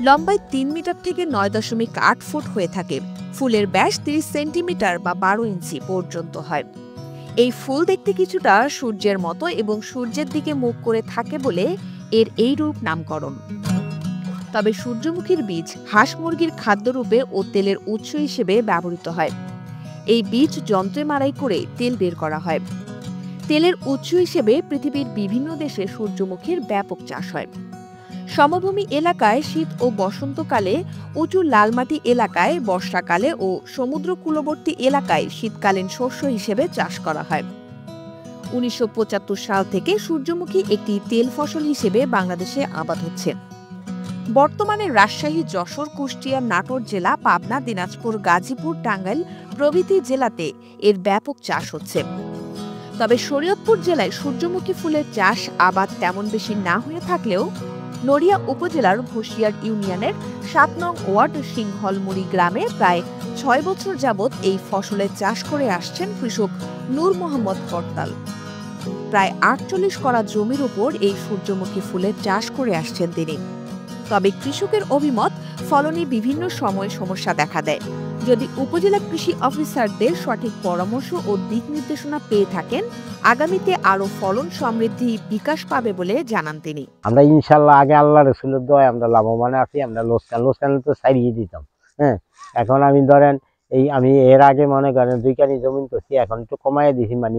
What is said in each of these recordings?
লম্বায় ৩ মিটার থেকে ৯.৮ ফুট হয়ে থাকে। ফুলের ব্যাস ৩০ সেন্টিমিটার বা ১২ ইঞ্চি পর্যন্ত হয়। এই ফুল দেখতে কিছুটা সূর্যের মতো এবং সূর্যের দিকে মুখ করে থাকে বলে এর এই রূপ নামকরণ। তবে সূর্যমুখীর বীজ হাঁস মুরগির খাদ্যরূপে ও তেলের উৎস হিসেবে ব্যবহৃত হয়। এই বীজ যন্ত্রে মাড়াই করে তেল বের করা হয়। তেলের উৎস হিসেবে পৃথিবীর বিভিন্ন দেশে সূর্যমুখীর ব্যাপক চাষ হয়। সমভূমি এলাকায় শীত ও বসন্তকালে, উঁচু লালমাটি এলাকায় বর্ষাকালে ও সমুদ্রকূলবর্তী এলাকায় শীতকালীন শস্য হিসেবে চাষ করা হয়। ১৯৭৫ সাল থেকে সূর্যমুখী একটি তেল ফসল হিসেবে বাংলাদেশে আবাদ হচ্ছে। বর্তমানে রাজশাহী, যশোর, কুষ্টিয়া, নাটোর জেলা, পাবনা, দিনাজপুর, গাজীপুর, টাঙ্গাইল প্রভৃতি জেলাতে এর ব্যাপক চাষ হচ্ছে। তবে শরীয়তপুর জেলায় সূর্যমুখী ফুলের চাষ আবাদ তেমন বেশি না হয়ে থাকলেও নড়িয়া উপজেলার ঘোষিয়ার ইউনিয়নের ৭ নং ওয়ার্ড সিংহলমুড়ি গ্রামে প্রায় ৬ বছর যাবৎ এই ফসলের চাষ করে আসছেন কৃষক নূর মোহাম্মদ করতাল। প্রায় ৪৮ করা জমির উপর এই সূর্যমুখী ফুলের চাষ করে আসছেন তিনি। তবে কৃষকের অভিমত, ফলনে বিভিন্ন সময় সমস্যা দেখা দেয়। যদি উপজেলা কৃষি অফিসারদের সঠিক পরামর্শ ও দিক নির্দেশনা পেয়ে থাকেন, আগামীতে আরো ফলন সমৃদ্ধি বিকাশ পাবে বলে জানান তিনি। আমরা ইনশাল্লাহ আগে আল্লাহ রসুলের দোয়ায় আমরা লাভবান আছি। আমরা লোকসান তো ছাড়িয়ে দিতাম। হ্যাঁ, এখন আমি ধরেন আমি এর আগে মনে করেন 2 কানি জমিন করছি, এখন একটু কমাই দিছি, মানে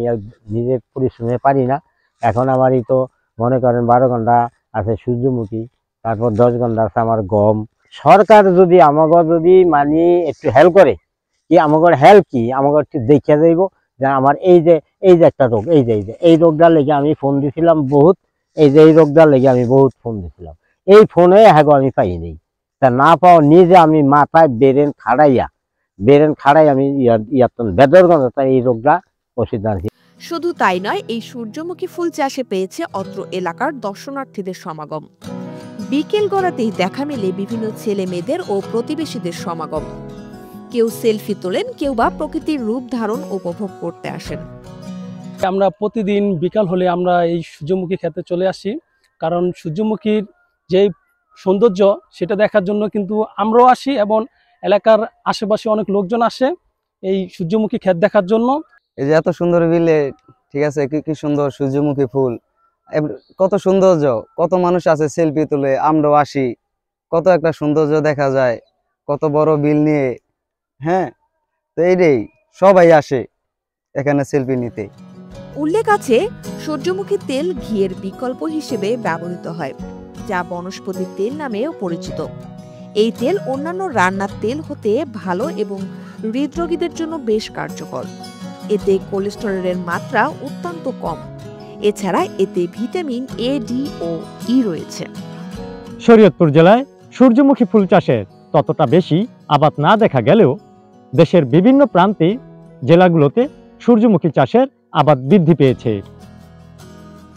নিজের পরিশ্রমে পারি না। এখন আমারই তো মনে করেন 12 ঘন্টা আছে সূর্যমুখী, তারপর 10 ঘন্টা আছে আমার গম। সরকার যদি আমাকে মানে একটু হেল্প করে, কি আমাকে হেল্প কি আমাকে একটু দেখিয়ে যাইব যে আমার এই যে একটা রোগ, এই রোগটার লেগে আমি ফোন দিছিলাম বহুত, এই রোগটার লেগে আমি বহুত ফোন দিছিলাম, এই ফোনে হ্যাগো আমি পাইনি। তা না পাও নিজে আমি মাথায় বেরেন খাড়াই আমি বেদরগঞ্জ এই রোগটা ওষুধ আনছি। শুধু তাই নয়, এই সূর্যমুখী ফুল চাষে পেয়েছে অত্র এলাকার দর্শনার্থীদের সমাগম। বিকেল গড়াতেই দেখা মেলে বিভিন্ন ছেলে মেয়েদের ও প্রতিবেশীদের সমাগম। কেউ সেলফি তোলেন, কেউ বা প্রকৃতির রূপ ধারণ উপভোগ করতে আসেন। আমরা প্রতিদিন বিকাল হলে আমরা এই সূর্যমুখী ক্ষেতে চলে আসি, কারণ সূর্যমুখীর যে সৌন্দর্য সেটা দেখার জন্য কিন্তু আমরাও আসি এবং এলাকার আশেপাশে অনেক লোকজন আসে এই সূর্যমুখী ক্ষেত দেখার জন্য। এই যে এত সুন্দর বিলে, ঠিক আছে, কি সুন্দর সূর্যমুখী ফুল, কত সৌন্দর্য, কত মানুষ আছে সেলফি তুলে, আমরাও আসি, কত একটা সৌন্দর্য দেখা যায়, কত বড় বিল নিয়ে। হ্যাঁ, তো এইটাই সবাই আসে এখানে সেলফি নিতে। উল্লেখ আছে, সূর্যমুখী তেল ঘিয়ের বিকল্প হিসেবে ব্যবহৃত হয়, যা বনস্পতি তেল নামেও পরিচিত। এই তেল অন্যান্য রান্নার তেল হতে ভালো এবং হৃদরোগীদের জন্য বেশ কার্যকর। এতে কোলেস্টেরলের মাত্রা অত্যন্ত কম। এছাড়া এতে ভিটামিন এ, ডি ও ই রয়েছে। শরীয়তপুর জেলায় সূর্যমুখী ফুল চাষের ততটা বেশি আবাদ না দেখা গেলেও দেশের বিভিন্ন প্রান্তে জেলাগুলোতে সূর্যমুখী চাষের আবাদ বৃদ্ধি পেয়েছে।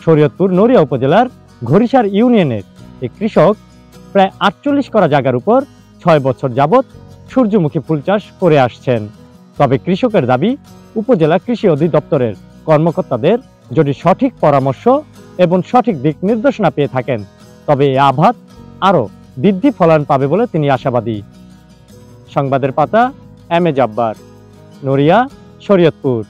শরীয়তপুর নড়িয়া উপজেলার ঘড়িসার ইউনিয়নের এক কৃষক প্রায় ৪৮ করা জায়গার উপর ৬ বছর যাবৎ সূর্যমুখী ফুল চাষ করে আসছেন। তবে কৃষকের দাবি, উপজেলা কৃষি অধিদপ্তরের কর্মকর্তাদের যদি সঠিক পরামর্শ এবং সঠিক দিক নির্দেশনা পেয়ে থাকেন, তবে এই আবাদ আরও বৃদ্ধি ফলন পাবে বলে তিনি আশাবাদী। সংবাদের পাতা, M A Jabbar, Naria, Shariatpur.